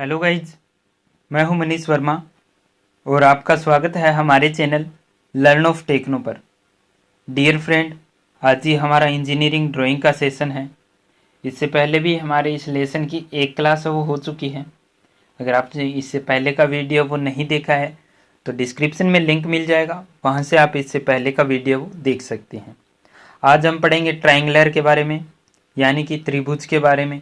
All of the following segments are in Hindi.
हेलो गाइज, मैं हूं मनीष वर्मा और आपका स्वागत है हमारे चैनल लर्न ऑफ टेक्नो पर। डियर फ्रेंड, आज ही हमारा इंजीनियरिंग ड्राइंग का सेशन है। इससे पहले भी हमारे इस लेसन की एक क्लास वो हो चुकी है। अगर आपने इससे पहले का वीडियो वो नहीं देखा है तो डिस्क्रिप्शन में लिंक मिल जाएगा, वहाँ से आप इससे पहले का वीडियो वो देख सकते हैं। आज हम पढ़ेंगे ट्रायंगुलर के बारे में, यानी कि त्रिभुज के बारे में।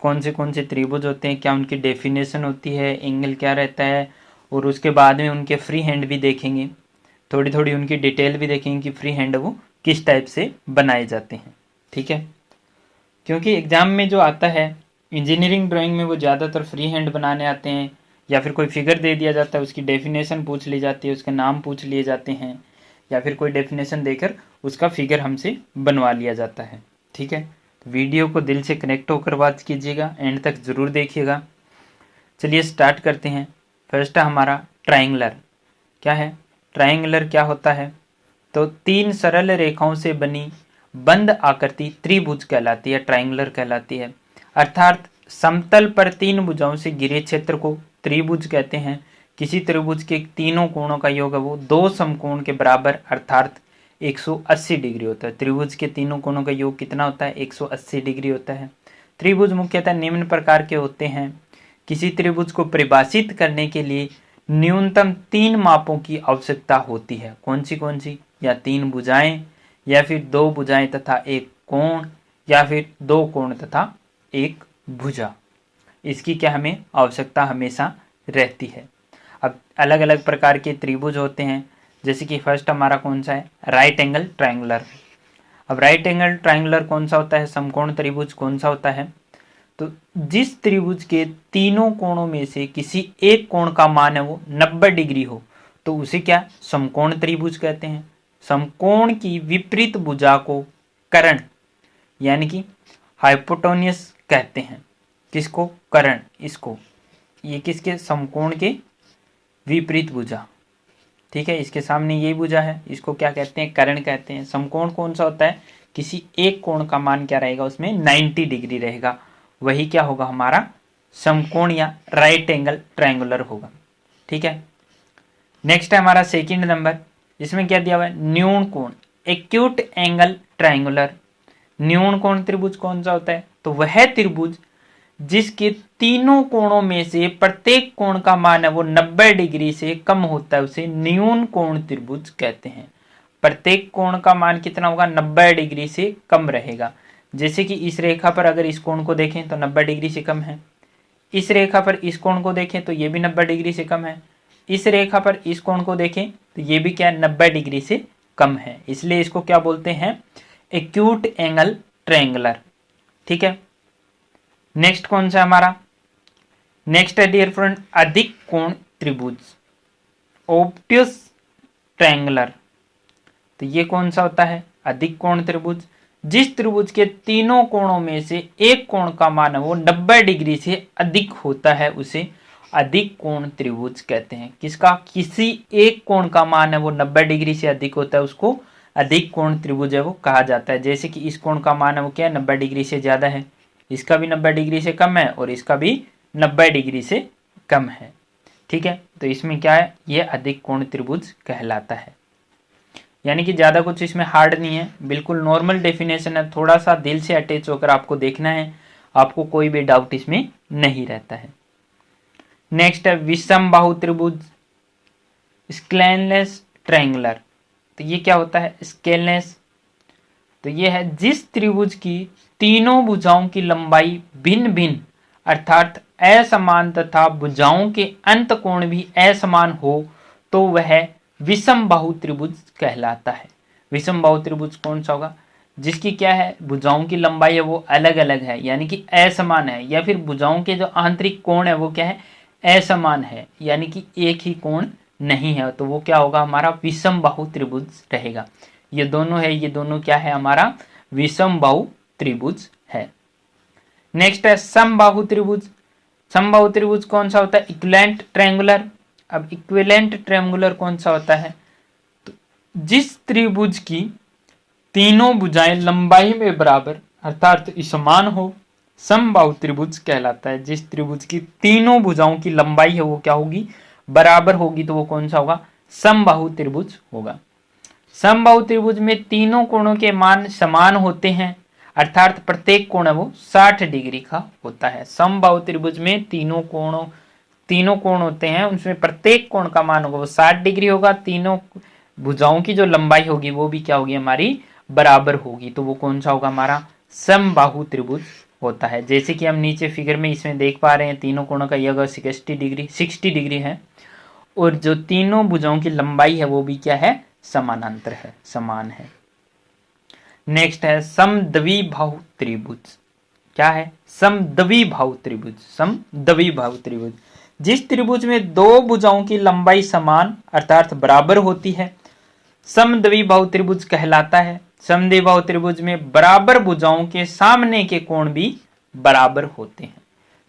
कौन से त्रिभुज होते हैं, क्या उनकी डेफिनेशन होती है, एंगल क्या रहता है, और उसके बाद में उनके फ्री हैंड भी देखेंगे। थोड़ी थोड़ी उनकी डिटेल भी देखेंगे कि फ्री हैंड वो किस टाइप से बनाए जाते हैं। ठीक है, क्योंकि एग्जाम में जो आता है इंजीनियरिंग ड्राइंग में वो ज़्यादातर फ्री हैंड बनाने आते हैं, या फिर कोई फिगर दे दिया जाता है, उसकी डेफिनेशन पूछ ली जाती है, उसके नाम पूछ लिए जाते हैं, या फिर कोई डेफिनेशन देकर उसका फिगर हमसे बनवा लिया जाता है। ठीक है, वीडियो को दिल से कनेक्ट होकर वॉच कीजिएगा, एंड तक ज़रूर देखिएगा। चलिए स्टार्ट करते हैं। फर्स्ट है हमारा ट्रायंगुलर। क्या है ट्रायंगुलर, क्या होता है? तो तीन सरल रेखाओं से बनी बंद आकृति त्रिभुज कहलाती है, ट्रायंगुलर कहलाती है। अर्थात समतल पर तीन भुजाओं से घिरे क्षेत्र को त्रिभुज कहते हैं। किसी त्रिभुज के तीनों कोणों का योग है वो दो समकोण के बराबर अर्थात 180 डिग्री होता है। त्रिभुज के तीनों कोणों का योग कितना होता है? 180 डिग्री होता है। त्रिभुज मुख्यतः निम्न प्रकार के होते हैं। किसी त्रिभुज को परिभाषित करने के लिए न्यूनतम तीन मापों की आवश्यकता होती है। कौन सी? या तीन भुजाएं, या फिर दो भुजाएं तथा एक कोण, या फिर दो कोण तथा एक भुजा। इसकी क्या हमें आवश्यकता हमेशा रहती है। अब अलग अलग प्रकार के त्रिभुज होते हैं, जैसे कि फर्स्ट हमारा कौन सा है? Right angle triangular. अब राइट एंगल ट्रायंगुलर कौन सा होता है? समकोण त्रिभुज कौन सा होता है? तो जिस त्रिभुज के तीनों कोणों में से किसी एक कोण का मान है वो 90 डिग्री हो तो उसे क्या समकोण त्रिभुज कहते हैं। समकोण की विपरीत भुजा को कर्ण यानी कि हाइपोटेन्यूस कहते हैं। किसको? कर्ण। इसको, ये किसके? समकोण के विपरीत भुजा। ठीक है, इसके सामने ये भुजा है, इसको क्या कहते हैं? कर्ण कहते हैं। समकोण कौन सा होता है? किसी एक कोण का मान क्या रहेगा उसमें? 90 डिग्री रहेगा। वही क्या होगा? हमारा समकोण या राइट एंगल ट्रायंगुलर होगा। ठीक है, नेक्स्ट है हमारा सेकंड नंबर। इसमें क्या दिया हुआ है? न्यून कोण, एक्यूट एंगल ट्रायंगुलर। न्यून कोण त्रिभुज कौन सा होता है? तो वह त्रिभुज जिसके तीनों कोणों में से प्रत्येक कोण का मान है वो 90 डिग्री से कम होता है उसे न्यून कोण त्रिभुज कहते हैं। प्रत्येक कोण का मान कितना होगा? 90 डिग्री से कम रहेगा। जैसे कि इस रेखा पर अगर इस कोण को देखें तो 90 डिग्री से कम है। इस रेखा पर इस कोण को देखें तो ये भी 90 डिग्री से कम है। इस रेखा पर इस कोण को देखें तो ये भी क्या है? 90 डिग्री से कम है। इसलिए इसको क्या बोलते हैं? Acute angle triangular. ठीक है, नेक्स्ट कौन सा हमारा? नेक्स्ट है डियर फ्रेंड अधिक कोण त्रिभुज, ऑब्ट्यूस ट्रायंगुलर। तो ये कौन सा होता है? अधिक कोण त्रिभुज जिस त्रिभुज के तीनों कोणों में से एक कोण का मान है वो 90 डिग्री से अधिक होता है उसे अधिक कोण त्रिभुज कहते हैं। किसका? किसी एक कोण का मान है वो 90 डिग्री से अधिक होता है उसको अधिक कोण त्रिभुज है वो कहा जाता है। जैसे कि इस कोण का मान है वो क्या है? 90 डिग्री से ज्यादा है, इसका भी 90 डिग्री से कम है और इसका भी 90 डिग्री से कम है। ठीक है, तो इसमें क्या है? ये अधिक कोण त्रिभुज कहलाता है। यानी कि ज़्यादा कुछ इसमें हार्ड नहीं है, बिल्कुल नॉर्मल डेफिनेशन है। थोड़ा सा दिल से अटैच होकर आपको देखना है, आपको कोई भी डाउट इसमें नहीं रहता है। नेक्स्ट है विषम बाहु त्रिभुज, स्केलनेस ट्रायंगुलर। तो ये क्या होता है? स्केलनेस, तो ये है जिस त्रिभुज की तीनों भुजाओं की लंबाई भिन्न भिन्न अर्थात असमान तथा भुजाओं के अंत कोण भी असमान हो तो वह विषम बाहु त्रिभुज कहलाता है। विषम बाहु त्रिभुज कौन सा होगा? जिसकी क्या है? भुजाओं की लंबाई है वो अलग अलग है, यानी कि असमान है, या फिर भुजाओं के जो आंतरिक कोण है वो क्या है? असमान है, यानी कि एक ही कोण नहीं है, तो वो क्या होगा? हमारा विषम बाहु त्रिभुज रहेगा। ये दोनों है, ये दोनों क्या है? हमारा विषम बाहु त्रिभुज है। नेक्स्ट है समबाहु त्रिभुज। समबाहु त्रिभुज कौन सा होता है? Equivalent triangular. अब इक्विवेलेंट ट्रायंगुलर कौन सा होता है? तो जिस त्रिभुज की तीनों भुजाएं लंबाई में बराबर अर्थात समान हो समबाहु त्रिभुज कहलाता है। जिस त्रिभुज की तीनों भुजाओं की लंबाई है वो क्या होगी, बराबर होगी, तो वो कौन सा होगा, समबाहु त्रिभुज होगा। समबाहु त्रिभुज में तीनों कोणों के मान समान होते हैं, अर्थात प्रत्येक कोण है वो 60 डिग्री का होता है। समबाहु त्रिभुज में तीनों कोण होते हैं, उनमें प्रत्येक कोण का मान होगा वो 60 डिग्री होगा। तीनों भुजाओं की जो लंबाई होगी वो भी क्या होगी, हमारी बराबर होगी, तो वो कौन सा होगा, हमारा समबाहु त्रिभुज होता है। जैसे कि हम नीचे फिगर में इसमें देख पा रहे हैं, तीनों कोणों का यह 60 डिग्री है, और जो तीनों भुजाओं की लंबाई है वो भी क्या है, समानांतर है, समान है। नेक्स्ट है समद्विबाहु त्रिभुज। क्या है, समद्विबाहु त्रिभुज। समद्विबाहु त्रिभुज, जिस त्रिभुज में दो भुजाओं की लंबाई समान अर्थात बराबर होती है, समद्विबाहु त्रिभुज कहलाता है। समद्विबाहु त्रिभुज में बराबर भुजाओं के सामने के कोण भी बराबर होते हैं।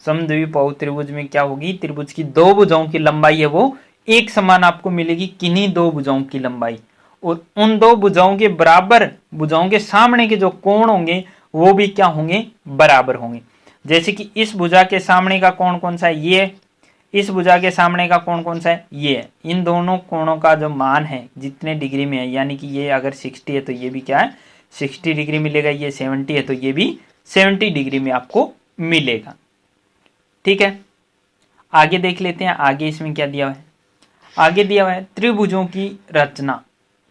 समद्विबाहु त्रिभुज में क्या होगी, त्रिभुज की दो भुजाओं की लंबाई है वो एक समान आपको मिलेगी, किन्हीं दो भुजाओं की लंबाई, और उन दो भुजाओं के बराबर भुजाओं के सामने के जो कोण होंगे वो भी क्या होंगे, बराबर होंगे। जैसे कि इस भुजा के सामने का कोण कौन सा है, ये, इस भुजा के सामने का कोण कौन सा है, ये है। इन दोनों कोणों का जो मान है जितने डिग्री में है, यानी कि ये अगर 60 है तो ये भी क्या है 60 डिग्री मिलेगा, ये 70 है तो ये भी 70 डिग्री में आपको मिलेगा। ठीक है, आगे देख लेते हैं, आगे इसमें क्या दिया हुआ है। आगे दिया हुआ है त्रिभुजों की रचना,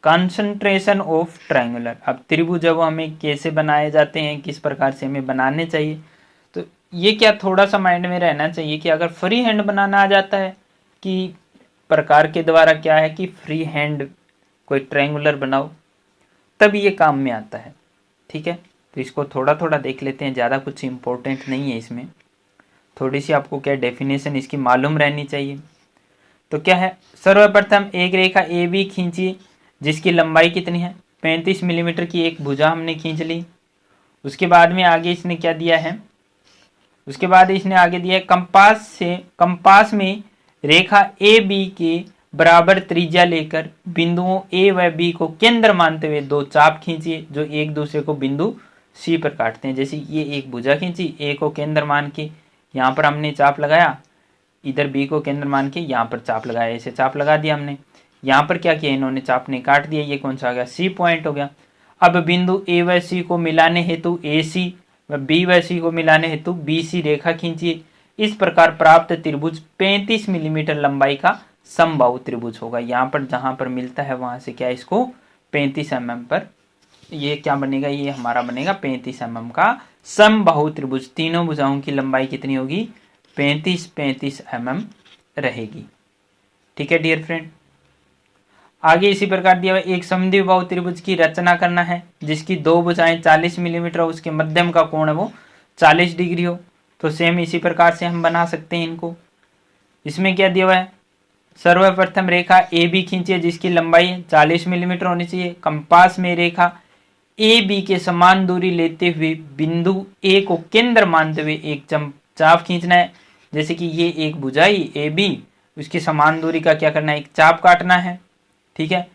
कंसंट्रेशन ऑफ ट्रायंगुलर। अब त्रिभुज वो हमें कैसे बनाए जाते हैं, किस प्रकार से हमें बनाने चाहिए, तो ये क्या थोड़ा सा माइंड में रहना चाहिए कि अगर फ्री हैंड बनाना आ जाता है, कि प्रकार के द्वारा क्या है कि फ्री हैंड कोई ट्रायंगुलर बनाओ, तब ये काम में आता है। ठीक है, तो इसको थोड़ा थोड़ा देख लेते हैं, ज़्यादा कुछ इंपॉर्टेंट नहीं है इसमें, थोड़ी सी आपको क्या डेफिनेशन इसकी मालूम रहनी चाहिए। तो क्या है, सर्वप्रथम एक रेखा ए बी खींचिए जिसकी लंबाई कितनी है 35 मिलीमीटर की एक भुजा हमने खींच ली। उसके बाद में आगे इसने क्या दिया है, उसके बाद इसने आगे दिया है कंपास में रेखा ए बी के बराबर त्रिज्या लेकर बिंदुओं ए व बी को केंद्र मानते हुए दो चाप खींचिए जो एक दूसरे को बिंदु सी पर काटते हैं। जैसे ये एक भुजा खींची, ए को केंद्र मान के यहाँ पर हमने चाप लगाया, इधर बी को केंद्र मान के यहाँ पर चाप लगाया, ऐसे चाप लगा दिया हमने। यहाँ पर क्या किया, इन्होंने चाप ने काट दिया, ये कौन सा आ गया, सी पॉइंट हो गया। अब बिंदु ए व सी को मिलाने हेतु ए सी व बी व सी को मिलाने हेतु बी सी रेखा खींचिए। इस प्रकार प्राप्त त्रिभुज 35 मिलीमीटर लंबाई का समबाहु त्रिभुज होगा। यहाँ पर जहाँ पर मिलता है वहां से क्या, इसको 35 mm पर ये क्या बनेगा, ये हमारा बनेगा 35 mm का समबाहु त्रिभुज। तीनों भुजाओं की लंबाई कितनी होगी, 35 mm रहेगी। ठीक है डियर फ्रेंड, आगे इसी प्रकार दिया हुआ एक समद्विबाहु त्रिभुज की रचना करना है जिसकी दो भुजाएं 40 मिलीमीटर और उसके मध्यम का कोण है वो 40 डिग्री हो। तो सेम इसी प्रकार से हम बना सकते हैं इनको। इसमें क्या दिया हुआ है, सर्वप्रथम रेखा ए बी खींचिए जिसकी लंबाई 40 मिलीमीटर होनी चाहिए। कंपास में रेखा ए बी के समान दूरी लेते हुए बिंदु ए को केंद्र मानते हुए एक चाप खींचना है। जैसे कि ये एक भुजाई ए बी, उसकी समान दूरी का क्या करना है, एक चाप काटना है। ठीक है,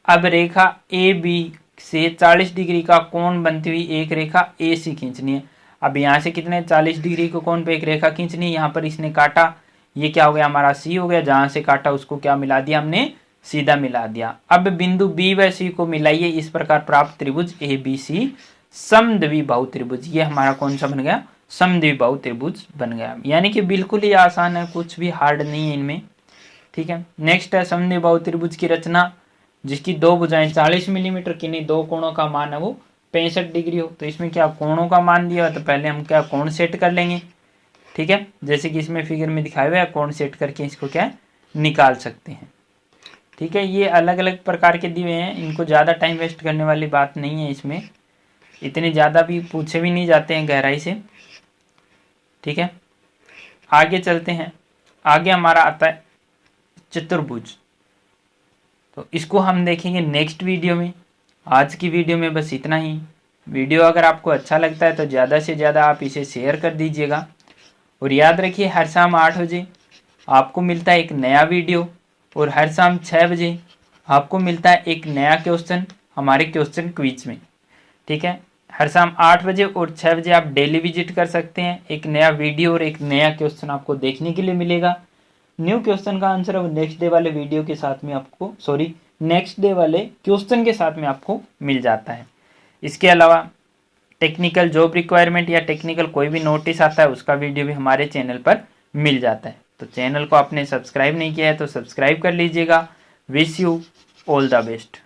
अब रेखा ए बी से 40 डिग्री का कोण बनती हुई एक रेखा ए सी खींचनी है। अब यहाँ से कितने 40 डिग्री को कोण पे एक रेखा खींचनी है, यहाँ पर इसने काटा, ये क्या हो गया हमारा सी हो गया, जहां से काटा उसको क्या मिला दिया हमने, सीधा मिला दिया। अब बिंदु बी व सी को मिलाइए, इस प्रकार प्राप्त त्रिभुज ए बी सी समद्विबाहु त्रिभुज, ये हमारा कौन सा बन गया, समद्विबाहु त्रिभुज बन गया। यानी कि बिल्कुल ही आसान है, कुछ भी हार्ड नहीं है इनमें। ठीक है, नेक्स्ट है समद्विबाहु त्रिभुज की रचना जिसकी दो भुजाएं 40 मिलीमीटर की नहीं, दो कोणों का मान है वो 65 डिग्री हो। तो इसमें क्या कोणों का मान दिया है, तो पहले हम क्या कोण सेट कर लेंगे। ठीक है, जैसे कि इसमें फिगर में दिखाया हुआ है, कोण सेट करके इसको क्या निकाल सकते हैं। ठीक है, ये अलग अलग प्रकार के दिए हैं, इनको ज़्यादा टाइम वेस्ट करने वाली बात नहीं है, इसमें इतने ज़्यादा भी पूछे भी नहीं जाते हैं गहराई से। ठीक है, आगे चलते हैं। आगे हमारा आता है चतुर्भुज, तो इसको हम देखेंगे नेक्स्ट वीडियो में। आज की वीडियो में बस इतना ही। वीडियो अगर आपको अच्छा लगता है तो ज़्यादा से ज़्यादा आप इसे शेयर कर दीजिएगा, और याद रखिए हर शाम 8 बजे आपको मिलता है एक नया वीडियो, और हर शाम 6 बजे आपको मिलता है एक नया क्वेश्चन हमारे क्वेश्चन क्विज में। ठीक है, हर शाम 8 बजे और 6 बजे आप डेली विजिट कर सकते हैं। एक नया वीडियो और एक नया क्वेश्चन आपको देखने के लिए मिलेगा। न्यू क्वेश्चन का आंसर अब नेक्स्ट डे वाले वीडियो के साथ में आपको नेक्स्ट डे वाले क्वेश्चन के साथ में आपको मिल जाता है। इसके अलावा टेक्निकल जॉब रिक्वायरमेंट या टेक्निकल कोई भी नोटिस आता है उसका वीडियो भी हमारे चैनल पर मिल जाता है। तो चैनल को आपने सब्सक्राइब नहीं किया है तो सब्सक्राइब कर लीजिएगा। Wish you all the best.